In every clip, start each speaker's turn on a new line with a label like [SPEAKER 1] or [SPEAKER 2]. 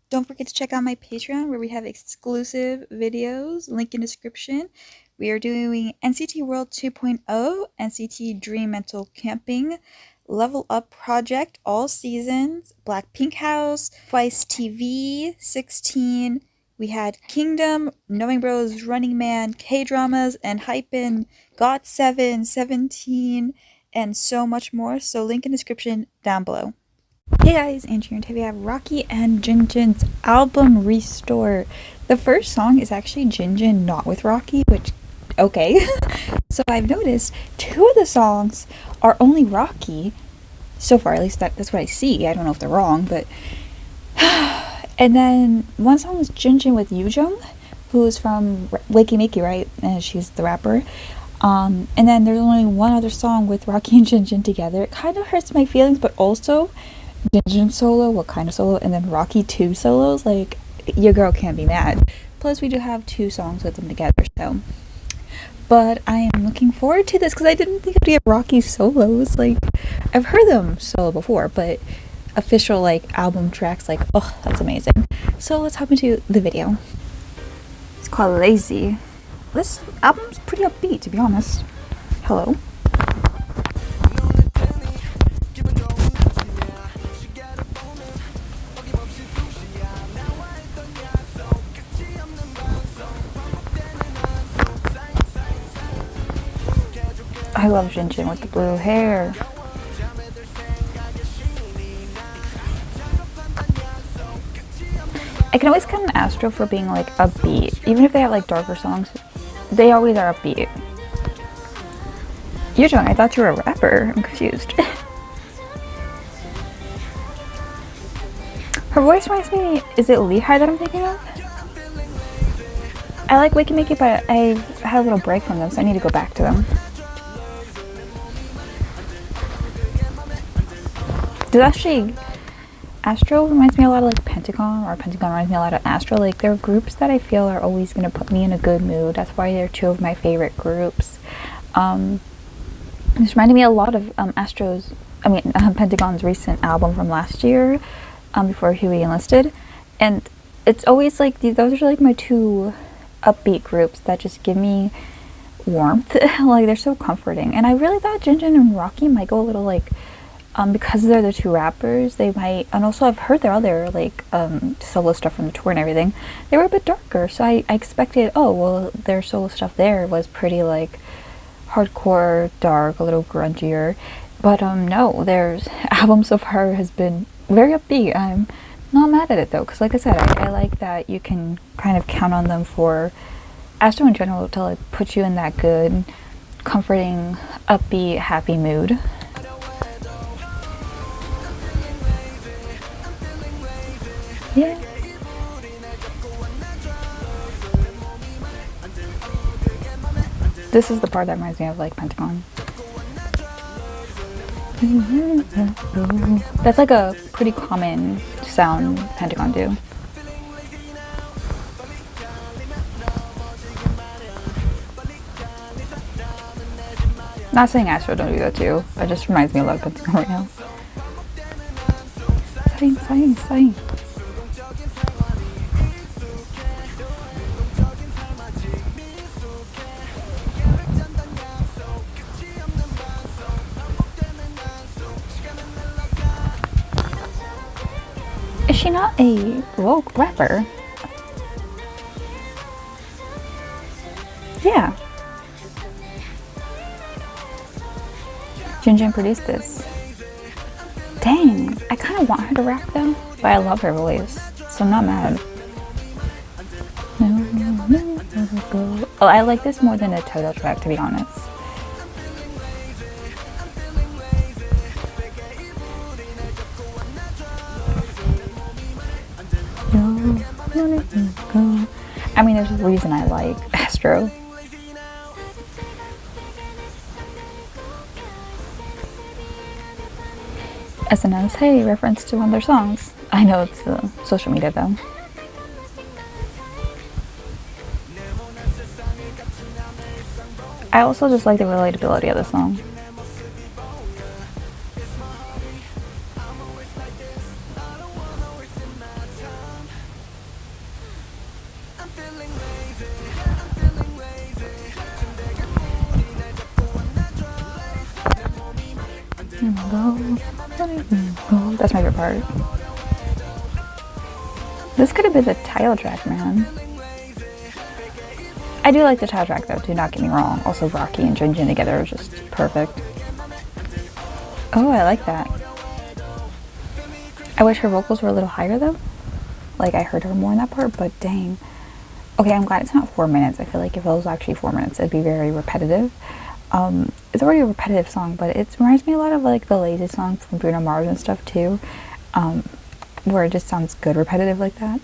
[SPEAKER 1] Don't forget to check out my Patreon where we have exclusive videos, link in description. We are doing NCT World 2.0, NCT Dream Mental Camping, Level Up Project, all seasons, Blackpink House, Twice TV, 16. We had Kingdom, Knowing Bros, Running Man, K-Dramas, and Hypen, GOT7, 17, and so much more. So link in description down below. Hey guys, Angie and today we have Rocky and Jinjin's album Restore. The first song is actually Jinjin not with Rocky, which, okay. So I've noticed two of the songs are only Rocky, so far at least that's what I see. I don't know if they're wrong, but... And then one song is Jinjin with Yoojung, who's from Wakey Makey, right? And she's the rapper. And then there's only one other song with Rocky and Jinjin together. It kind of hurts my feelings, but also... Jinjin solo, what kind of solo, and then Rocky 2 solos, like, your girl can't be mad. Plus, we do have two songs with them together, so. But I am looking forward to this, because I didn't think I'd get Rocky solos, like, I've heard them solo before, but official, like, album tracks, like, oh, that's amazing. So let's hop into the video. It's called Lazy. This album's pretty upbeat, to be honest. Hello. I love Jinjin with the blue hair. I can always count Astro for being like upbeat. Even if they have like darker songs, they always are upbeat. Yoojung, I thought you were a rapper. I'm confused. Her voice reminds me, is it Lehigh that I'm thinking of? I like Wakey Makey, but I had a little break from them, so I need to go back to them. Does actually, Astro reminds me a lot of like Pentagon, or Pentagon reminds me a lot of Astro. Like, they're groups that I feel are always going to put me in a good mood. That's why they're two of my favorite groups. This reminded me a lot of Pentagon's recent album from last year, before Huey enlisted. And it's always like, those are like my two upbeat groups that just give me warmth. Like, they're so comforting. And I really thought Jinjin and Rocky might go a little like, because they're the two rappers, they might, and also I've heard their other like solo stuff from the tour and everything, they were a bit darker, so I expected, oh well, their solo stuff there was pretty like hardcore, dark, a little grungier, but no, their album so far has been very upbeat. I'm not mad at it though, because like I said, I like that you can kind of count on them for Astro in general to like put you in that good, comforting, upbeat, happy mood. Yeah. This is the part that reminds me of like Pentagon. That's like a pretty common sound Pentagon do. Not saying Astro don't do that too. It just reminds me a lot of Pentagon right now. Sign. Is she not a woke rapper? Yeah. Jinjin produced this. Dang, I kind of want her to rap though, but I love her voice, so I'm not mad. Oh, I like this more than a Toto track, to be honest. I mean, there's a reason I like Astro. SNS, hey, reference to one of their songs. I know it's social media though. I also just like the relatability of the song. Oh, that's my favorite part. This could have been the title track, man. I do like the title track though, do not get me wrong. Also, Rocky and Jinjin together are just perfect. Oh, I like that. I wish her vocals were a little higher though. Like, I heard her more in that part, but dang. Okay, I'm glad it's not 4 minutes. I feel like if it was actually 4 minutes, it'd be very repetitive. It's already a repetitive song, but it reminds me a lot of like the Lazy song from Bruno Mars and stuff too, where it just sounds good repetitive like that.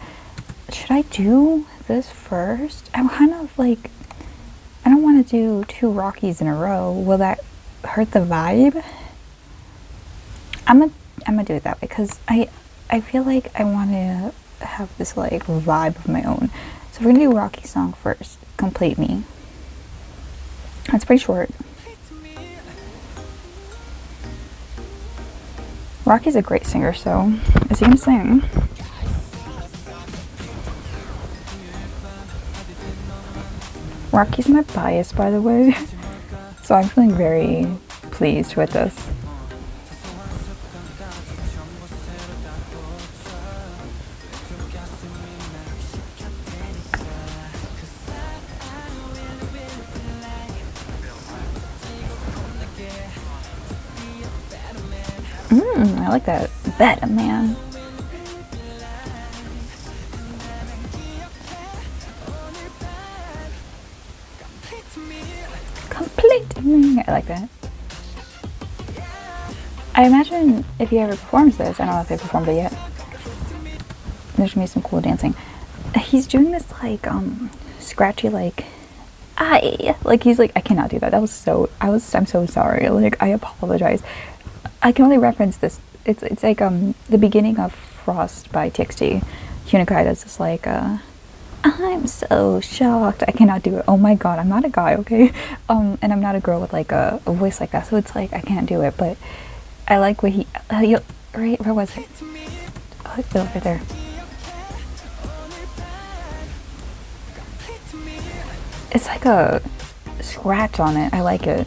[SPEAKER 1] Should I do this first? I'm kind of like, I don't want to do 2 Rockies in a row. Will that hurt the vibe? I'm gonna do it that way because I feel like I want to have this like vibe of my own. So we're gonna do Rocky song first. Complete Me. That's pretty short. Rocky's a great singer, so is he gonna sing? Rocky's my bias, by the way, so I'm feeling very pleased with this. I like that. Better man. Complete me. I like that. I imagine if he ever performs this, I don't know if they performed it yet. There's gonna be some cool dancing. He's doing this like scratchy like like he's like, I cannot do that. That was so I'm so sorry. Like, I apologize. I can only reference this. It's like the beginning of Frost by TXT. Unikai does this like I'm so shocked. I cannot do it. Oh my god, I'm not a guy, okay? And I'm not a girl with like a voice like that, so it's like I can't do it. But I like what he right, where was it? Oh, it's over there. It's like a scratch on it. I like it.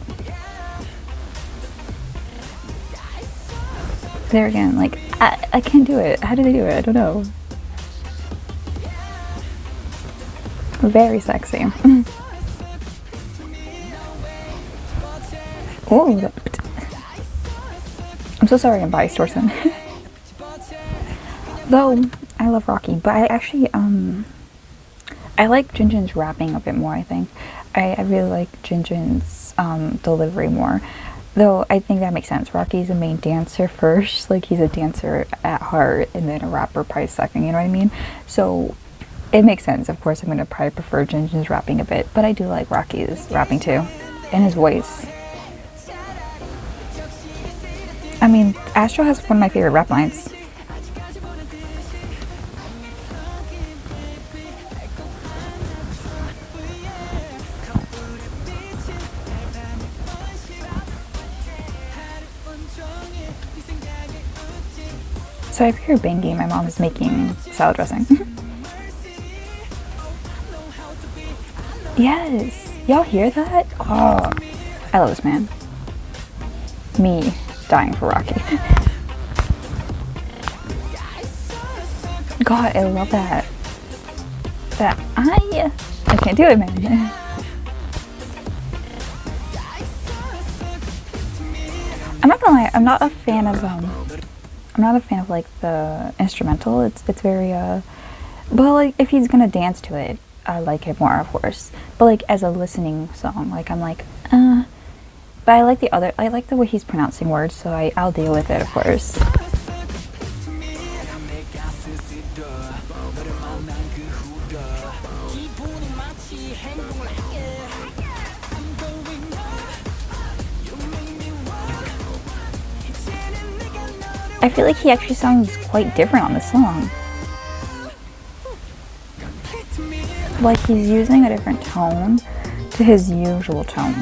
[SPEAKER 1] There again, like, I can't do it. How do they do it? I don't know. Very sexy. Oh, I'm so sorry I'm biased towards him. Though, I love Rocky, but I actually, I like Jinjin's rapping a bit more, I think. I really like Jinjin's delivery more. Though I think that makes sense. Rocky's a main dancer first, like he's a dancer at heart, and then a rapper probably second, you know what I mean? So it makes sense. Of course, I'm going to probably prefer Jinjin's rapping a bit, but I do like Rocky's rapping too, and his voice. I mean, Astro has one of my favorite rap lines. So if you're banging, my mom is making salad dressing. Yes! Y'all hear that? Oh, I love this man. Me dying for Rocky. God, I love that. I can't do it, man. I'm not gonna lie, I'm not a fan of like the instrumental. It's very but like if he's gonna dance to it, I like it more, of course. But like as a listening song, like I'm like but I like the way he's pronouncing words, so I'll deal with it, of course. I feel like he actually sounds quite different on this song. Like he's using a different tone to his usual tone.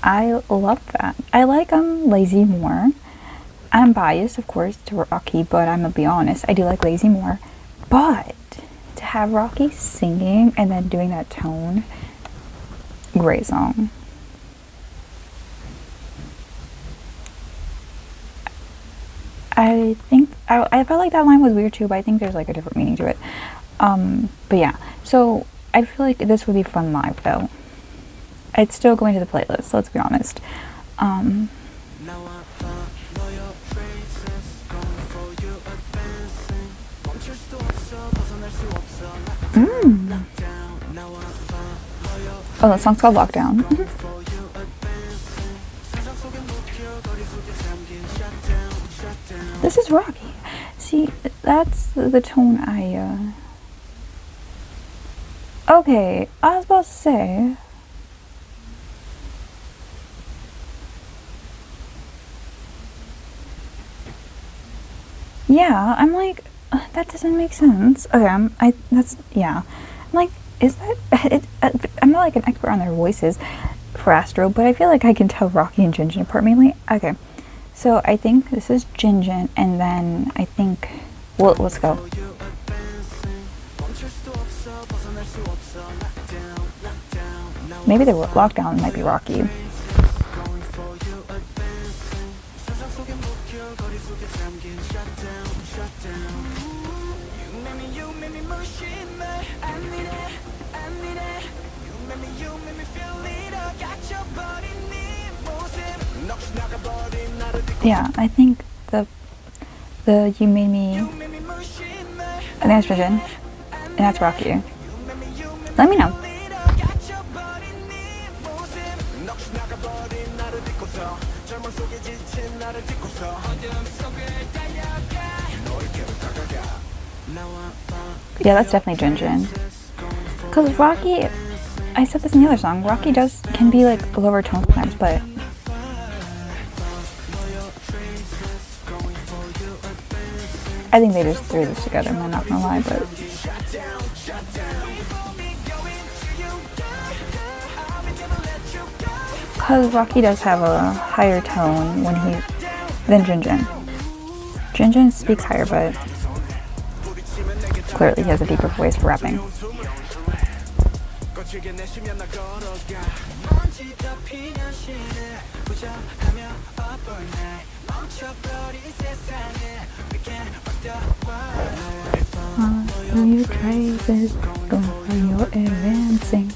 [SPEAKER 1] I love that. I like Lazy more. I'm biased, of course, to Rocky, but I'm gonna be honest, I do like Lazy more. But to have Rocky singing and then doing that tone, great song. I think I felt like that line was weird too, but I think there's like a different meaning to it. But yeah, so I feel like this would be fun live though. It's still going to the playlist, let's be honest. Oh, that song's called Lockdown. This is Rocky. See, that's the tone I, Okay, I was about to say... Yeah, I'm like, that doesn't make sense. Okay, yeah. I'm like, is that... I'm not like an expert on their voices for Astro, but I feel like I can tell Rocky and Jinjin apart mainly. Okay, so I think this is Jinjin, and then I think... Well, let's go. Maybe the Lockdown might be Rocky. Yeah, I think the You Made Me... I think that's Jinjin, and that's Rocky. Let me know. Yeah, that's definitely Jinjin. Because Rocky, I said this in the other song, Rocky can be like lower tone sometimes, but I think they just threw this together, I'm not gonna lie, but because Rocky does have a higher tone than Jinjin. Jinjin speaks higher, but clearly he has a deeper voice for rapping. Your traces, go on your advancing.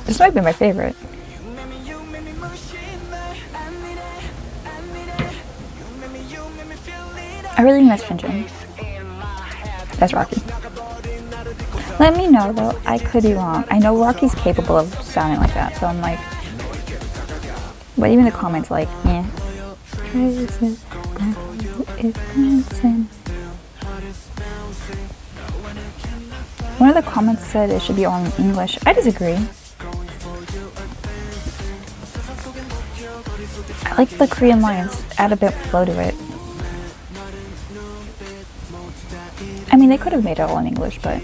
[SPEAKER 1] This might be my favorite. I really miss Jinjin. That's Rocky. Let me know though, I could be wrong. I know Rocky's capable of sounding like that, so I'm like... But even the comments like, yeah. One of the comments said it should be all in English. I disagree. I like the Korean lines, add a bit of flow to it. I mean, they could have made it all in English, but...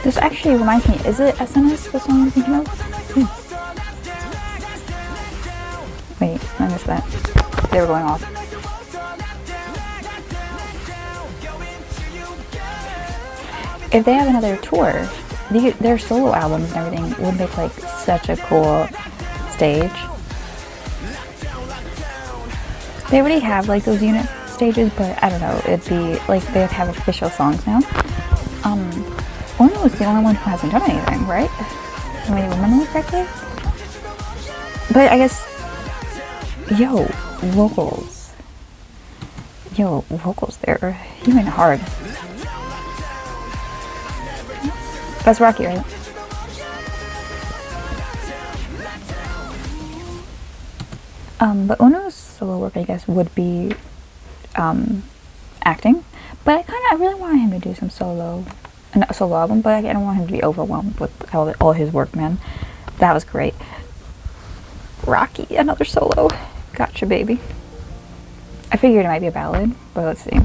[SPEAKER 1] This actually reminds me, is it SNS, the song I'm thinking of? Wait, I missed that. They were going off. If they have another tour, their solo albums and everything would make like such a cool stage. They already have like those unit stages, but I don't know, it'd be like they'd have official songs now. Ono is the only one who hasn't done anything, right? Am I remembering correctly? But I guess, vocals, they're even hard. That's Rocky, right? But Ono's solo work, I guess, would be acting. But I really want him to do some solo album, but I don't want him to be overwhelmed with all his work, man. That was great. Rocky, another solo. Gotcha, baby. I figured it might be a ballad, but let's see.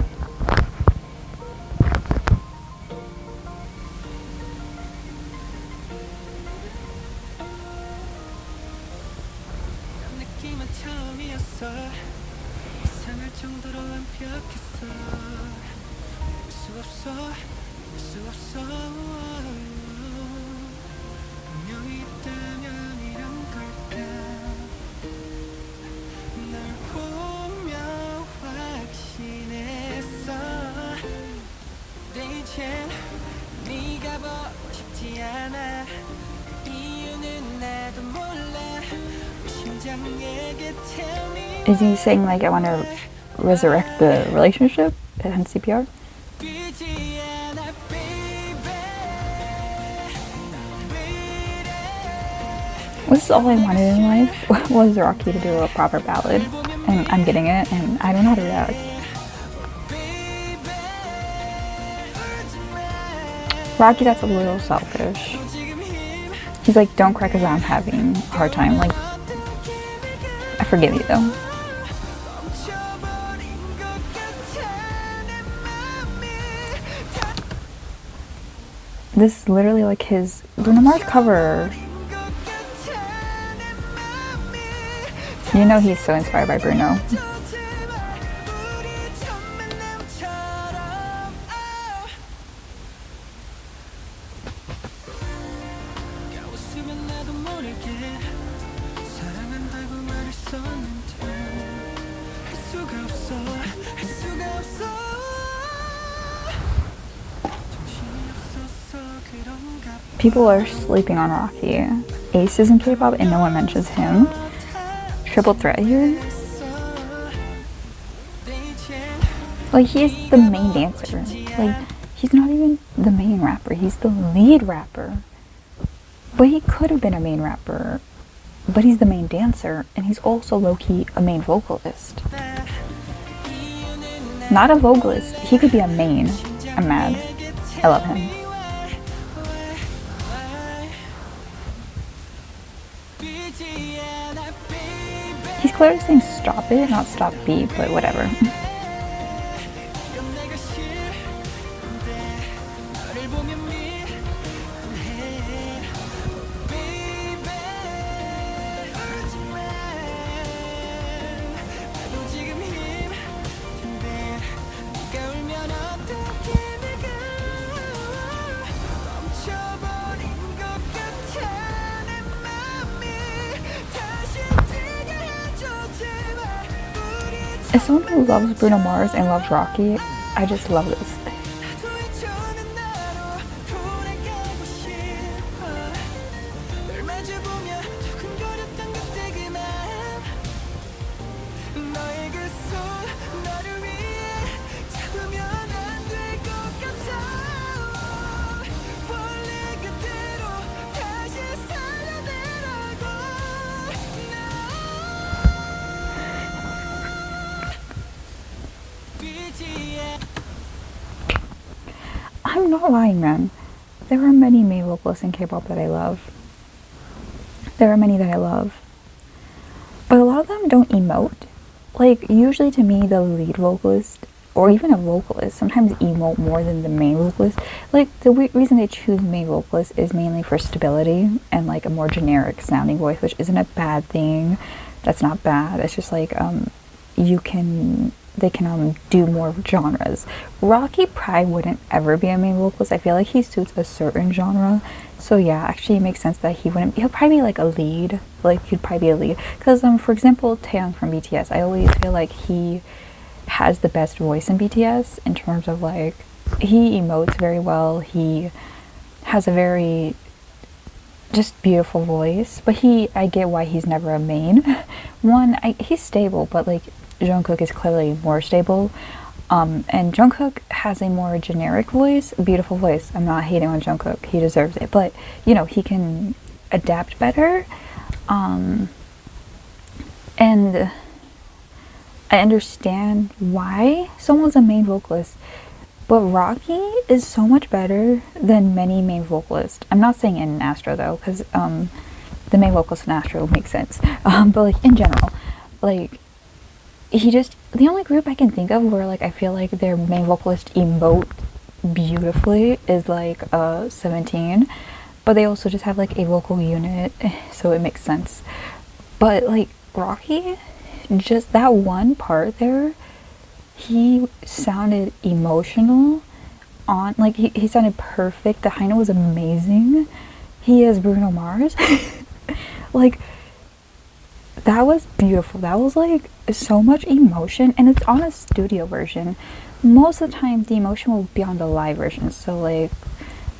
[SPEAKER 1] Is he saying like I want to resurrect the relationship and CPR? Was this all I wanted in life? Was Rocky to do a proper ballad? And I'm getting it, and I don't know how to react. Rocky, that's a little selfish. He's like, don't cry because I'm having a hard time. Like, I forgive you though. This is literally like his Bruno Mars cover. You know he's so inspired by Bruno. People are sleeping on Rocky. Ace is in K-pop and no one mentions him. Triple threat here. Like, he is the main dancer. Like, he's not even the main rapper. He's the lead rapper. But he could have been a main rapper. But he's the main dancer. And he's also low-key a main vocalist. Not a vocalist. He could be a main. I'm mad. I love him. He's clearly saying stop it, not stop beat, but whatever. As someone who loves Bruno Mars and loves Rocky, I just love this. I'm not lying, man. There are many main vocalists in K-pop that I love. There are many that I love. But a lot of them don't emote. Like, usually to me, the lead vocalist, or even a vocalist, sometimes emote more than the main vocalist. Like, the reason they choose main vocalist is mainly for stability and, like, a more generic sounding voice, which isn't a bad thing. That's not bad. It's just, like, they can do more genres. Rocky probably wouldn't ever be a main vocalist. I feel like he suits a certain genre. So yeah, actually it makes sense that he wouldn't. He'll probably be like a lead. Like, he'd probably be a lead. Because for example, Taeyong from BTS, I always feel like he has the best voice in BTS in terms of, like, he emotes very well. He has a very just beautiful voice. But I get why he's never a main. He's stable, but like, Jungkook is clearly more stable, and Jungkook has a more generic voice, beautiful voice. I'm not hating on Jungkook, he deserves it, but you know, he can adapt better, and I understand why someone's a main vocalist, but Rocky is so much better than many main vocalists. I'm not saying in Astro though, because the main vocalist in Astro makes sense. But like in general, like the only group I can think of where like I feel like their main vocalist emote beautifully is like 17, but they also just have like a vocal unit, so it makes sense. But like Rocky, just that one part there, he sounded emotional on, like he sounded perfect. The high note was amazing. He is Bruno Mars. Like that was beautiful. That was like so much emotion, and it's on a studio version. Most of the time the emotion will be on the live version. So like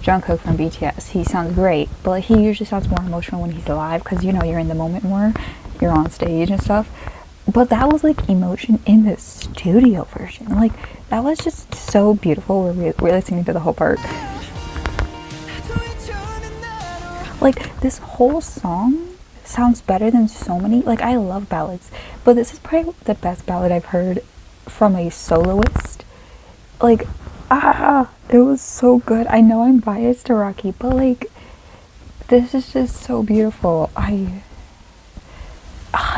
[SPEAKER 1] Jungkook from BTS, he sounds great, but like, he usually sounds more emotional when he's live, because you know you're in the moment more, you're on stage and stuff. But that was like emotion in the studio version. Like that was just so beautiful. We're listening to the whole part. Like this whole song sounds better than so many. Like I love ballads, but this is probably the best ballad I've heard from a soloist. Like it was so good. I know I'm biased to Rocky, but like this is just so beautiful.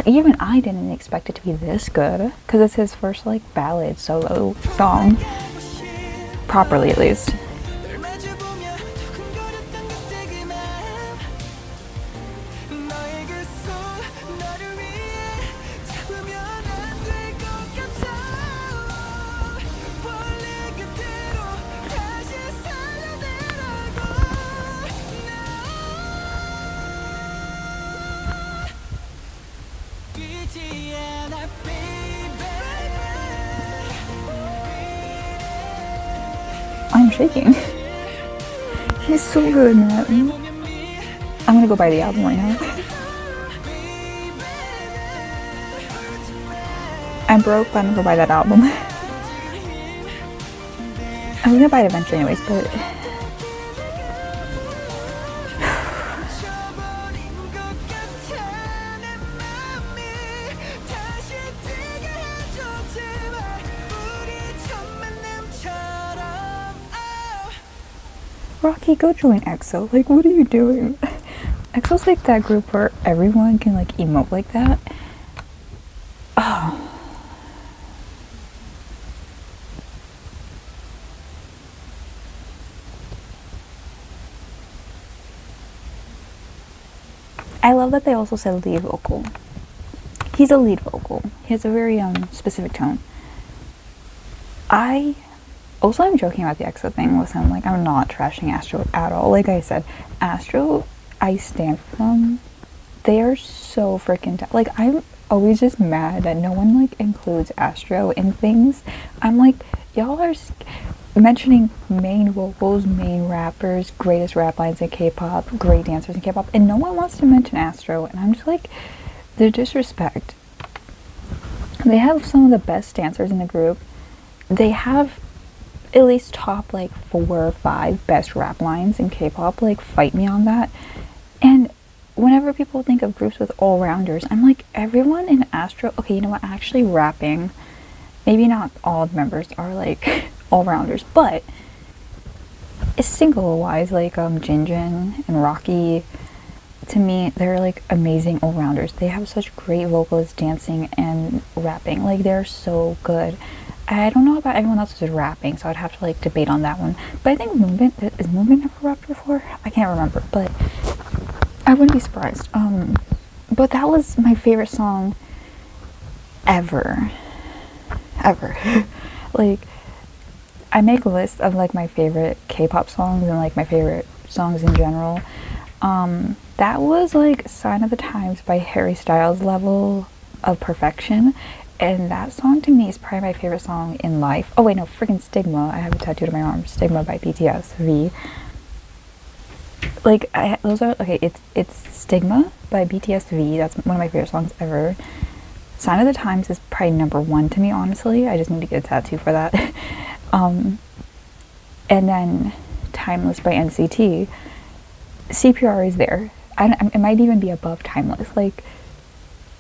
[SPEAKER 1] Even I didn't expect it to be this good, because it's his first like ballad solo song, properly at least. I'm shaking. He's so good, man. I'm gonna go buy the album right now. I'm broke, but I'm gonna go buy that album. I'm gonna buy it eventually anyways, but Rocky, go join EXO. Like, what are you doing? EXO's like that group where everyone can like emote like that. Oh. I love that they also said lead vocal. He's a lead vocal. He has a very specific tone. I'm joking about the EXO thing. Listen, like, I'm not trashing Astro at all. Like I said, Astro, I stand for them. They are so freaking like, I'm always just mad that no one like includes Astro in things. I'm like, y'all are mentioning main vocals, main rappers, greatest rap lines in K-pop, great dancers in K-pop, and no one wants to mention Astro. And I'm just like, the disrespect. They have some of the best dancers in the group. They have at least top like 4 or 5 best rap lines in K-pop. Like, fight me on that. And whenever people think of groups with all-rounders, I'm like, everyone in Astro, okay, you know what, actually rapping, maybe not all the members are like all-rounders, but single-wise, like Jinjin and Rocky, to me, they're like amazing all-rounders. They have such great vocals, dancing, and rapping. Like, they're so good. I don't know about everyone else's rapping, so I'd have to like debate on that one. But I think Movement, is Movement ever rapped before? I can't remember, but I wouldn't be surprised. But that was my favorite song ever. Like, I make a list of like my favorite K-pop songs and like my favorite songs in general. That was like Sign of the Times by Harry Styles level of perfection. And that song to me is probably my favorite song in life. Oh wait, no, freaking Stigma. I have it tattooed on my arm. Stigma by BTS V. Like, those are, okay, it's Stigma by BTS V. That's one of my favorite songs ever. Sign of the Times is probably number 1 to me, honestly. I just need to get a tattoo for that. And then Timeless by NCT. CPR is there. It might even be above Timeless. Like,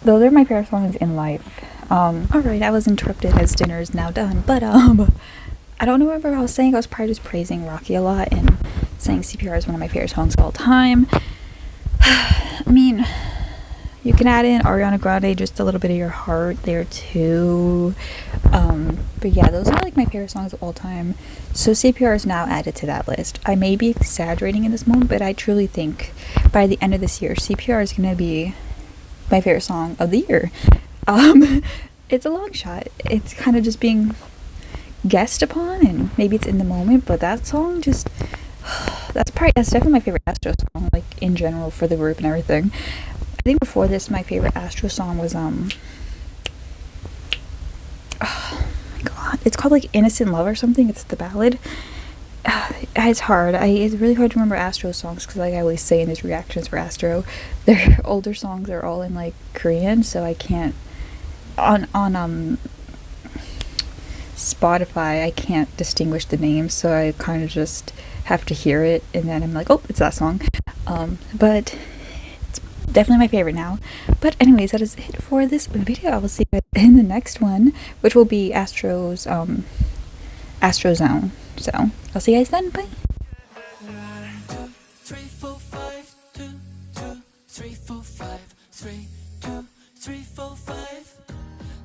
[SPEAKER 1] those are my favorite songs in life. Alright, I was interrupted as dinner is now done, but I don't know what I was saying. I was probably just praising Rocky a lot and saying CPR is one of my favorite songs of all time. I mean, you can add in Ariana Grande, just a little bit of your heart there too. But yeah, those are like my favorite songs of all time. So CPR is now added to that list. I may be exaggerating in this moment, but I truly think by the end of this year, CPR is gonna be my favorite song of the year. It's a long shot. It's kind of just being guessed upon, and maybe it's in the moment, but that song just that's definitely my favorite Astro song, like in general for the group and everything. I think before this, my favorite Astro song was oh my god, it's called like Innocent Love or something. It's the ballad. It's hard. It's really hard to remember Astro songs because, like I always say in these reactions for Astro, their older songs are all in like Korean, so I can't on Spotify, I can't distinguish the names, so I kind of just have to hear it, and then I'm like, oh, it's that song. But it's definitely my favorite now. But anyways, that is it for this video. I will see you guys in the next one, which will be Astro's Astro Zone. So I'll see you guys then. Bye. 3, 4, 5, 2, 2, 3, 4, 5, 3, 2, 3, 4, 5.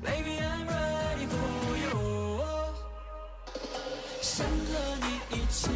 [SPEAKER 1] Baby, I'm ready for you. 想和你一起